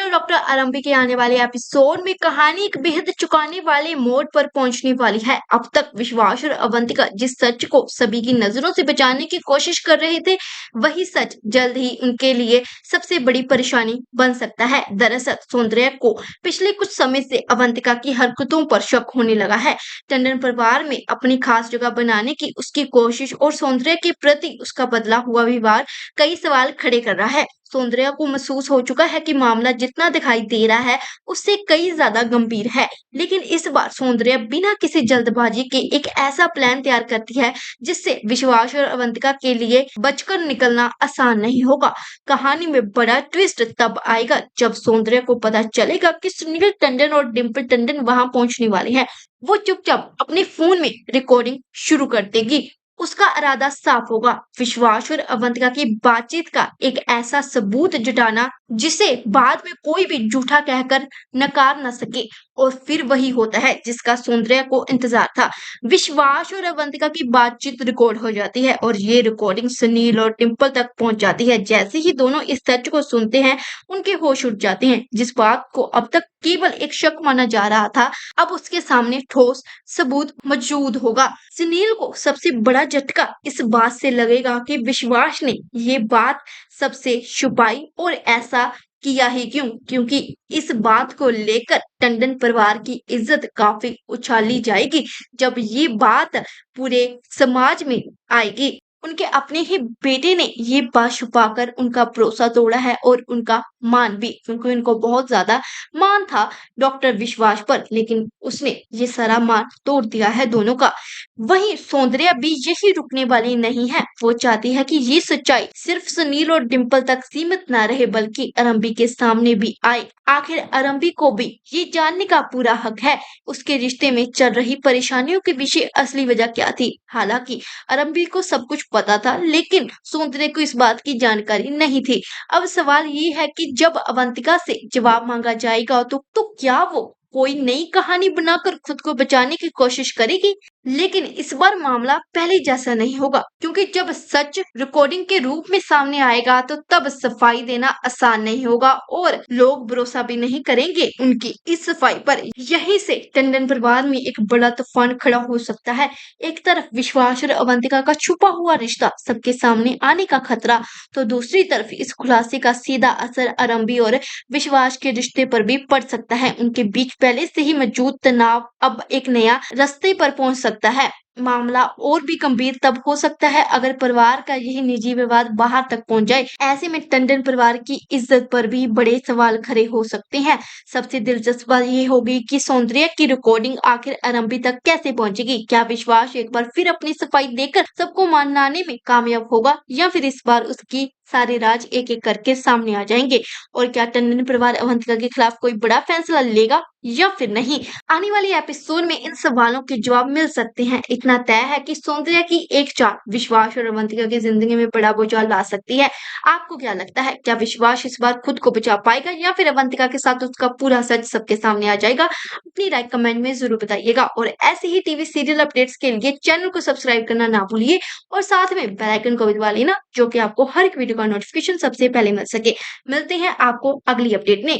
Serial doctor आरंभी के आने वाले एपिसोड में कहानी एक बेहद चौंकाने वाले मोड़ पर पहुंचने वाली है। अब तक विश्वास और अवंतिका जिस सच को सभी की नजरों से बचाने की कोशिश कर रहे थे, वही सच जल्द ही उनके लिए सबसे बड़ी परेशानी बन सकता है। दरअसल सौंदर्य को पिछले कुछ समय से अवंतिका की हरकतों पर शक होने लगा है। टंडन परिवार में अपनी खास जगह बनाने की उसकी कोशिश और सौंदर्य के प्रति उसका बदला हुआ व्यवहार कई सवाल खड़े कर रहा है। सौंदर्या को महसूस हो चुका है कि मामला जितना दिखाई दे रहा है उससे कई ज्यादा गंभीर है। लेकिन इस बार सौंदर्या बिना किसी जल्दबाजी के एक ऐसा प्लान तैयार करती है जिससे विश्वास और अवंतिका के लिए बचकर निकलना आसान नहीं होगा। कहानी में बड़ा ट्विस्ट तब आएगा जब सौंदर्या को पता चलेगा कि सुनील टंडन और डिम्पल टंडन वहां पहुंचने वाले हैं। वो चुपचाप अपने फोन में रिकॉर्डिंग शुरू कर देगी। उसका इरादा साफ होगा, विश्वास और अवंतिका की बातचीत का एक ऐसा सबूत जुटाना जिसे बाद में कोई भी झूठा कहकर नकार न सके। और फिर वही होता है जिसका सौंदर्य को इंतजार था। विश्वास और अवंतिका की बातचीत रिकॉर्ड हो जाती है और ये रिकॉर्डिंग सुनील और टिम्पल तक पहुंच जाती है। जैसे ही दोनों इस सच को सुनते हैं, उनके होश उड़ जाते हैं। जिस बात को अब तक केवल एक शक माना जा रहा था, अब उसके सामने ठोस सबूत मौजूद होगा। सुनील को सबसे बड़ा झटका इस बात से लगेगा कि विश्वास ने ये बात सबसे छुपाई, और ऐसा किया ही क्यों? क्योंकि इस बात को लेकर टंडन परिवार की इज्जत काफी उछाली जाएगी जब ये बात पूरे समाज में आएगी। उनके अपने ही बेटे ने ये बात छुपाकर उनका भरोसा तोड़ा है और उनका मान भी, क्योंकि उनको बहुत ज्यादा मान था डॉक्टर विश्वास पर, लेकिन उसने ये सारा मान तोड़ दिया है दोनों का। वहीं सौंदर्या भी यही रुकने वाली नहीं है। वो चाहती है कि ये सच्चाई सिर्फ सुनील और डिम्पल तक सीमित ना रहे बल्कि आरंभी के सामने भी आए। आखिर आरंभी को भी ये जानने का पूरा हक है उसके रिश्ते में चल रही परेशानियों के पीछे असली वजह क्या थी। हालांकि आरंभी को सब कुछ पता था, लेकिन सौंदर्य को इस बात की जानकारी नहीं थी। अब सवाल ये है कि जब अवंतिका से जवाब मांगा जाएगा तो क्या वो कोई नई कहानी बनाकर खुद को बचाने की कोशिश करेगी? लेकिन इस बार मामला पहले जैसा नहीं होगा, क्योंकि जब सच रिकॉर्डिंग के रूप में सामने आएगा तो तब सफाई देना आसान नहीं होगा और लोग भरोसा भी नहीं करेंगे उनकी इस सफाई पर। यहीं से टंडन परिवार में एक बड़ा तूफान खड़ा हो सकता है। एक तरफ विश्वास और अवंतिका का छुपा हुआ रिश्ता सबके सामने आने का खतरा, तो दूसरी तरफ इस खुलासे का सीधा असर आरंभी और विश्वास के रिश्ते पर भी पड़ सकता है। उनके बीच पहले से ही मौजूद तनाव अब एक नया रास्ते पर पहुंच सकता है। मामला और भी गंभीर तब हो सकता है अगर परिवार का यही निजी विवाद बाहर तक पहुंच जाए। ऐसे में टंडन परिवार की इज्जत पर भी बड़े सवाल खड़े हो सकते हैं। सबसे दिलचस्प बात ये होगी कि सौंदर्य की रिकॉर्डिंग आखिर आरंभी तक कैसे पहुंचेगी। क्या विश्वास एक बार फिर अपनी सफाई देकर सबको मनाने में कामयाब होगा, या फिर इस बार उसकी सारे राज एक एक करके सामने आ जाएंगे? और क्या टंडन परिवार अवंतिका के खिलाफ कोई बड़ा फैसला लेगा या फिर नहीं? आने वाले एपिसोड में इन सवालों के जवाब मिल सकते हैं। इतना तय है कि सौंदर्य की एक चाल विश्वास और अवंतिका की जिंदगी में बड़ा भूचाल ला सकती है। आपको क्या लगता है, क्या विश्वास इस बार खुद को बचा पाएगा या फिर अवंतिका के साथ उसका पूरा सच सबके सामने आ जाएगा? अपनी राय कमेंट में जरूर बताइएगा और ऐसे ही टीवी सीरियल अपडेट्स के लिए चैनल को सब्सक्राइब करना ना भूलिए और साथ में बेल आइकन को भी दबा लेना, जो कि आपको हर एक वीडियो का नोटिफिकेशन सबसे पहले मिल सके। मिलते हैं आपको अगली अपडेट में।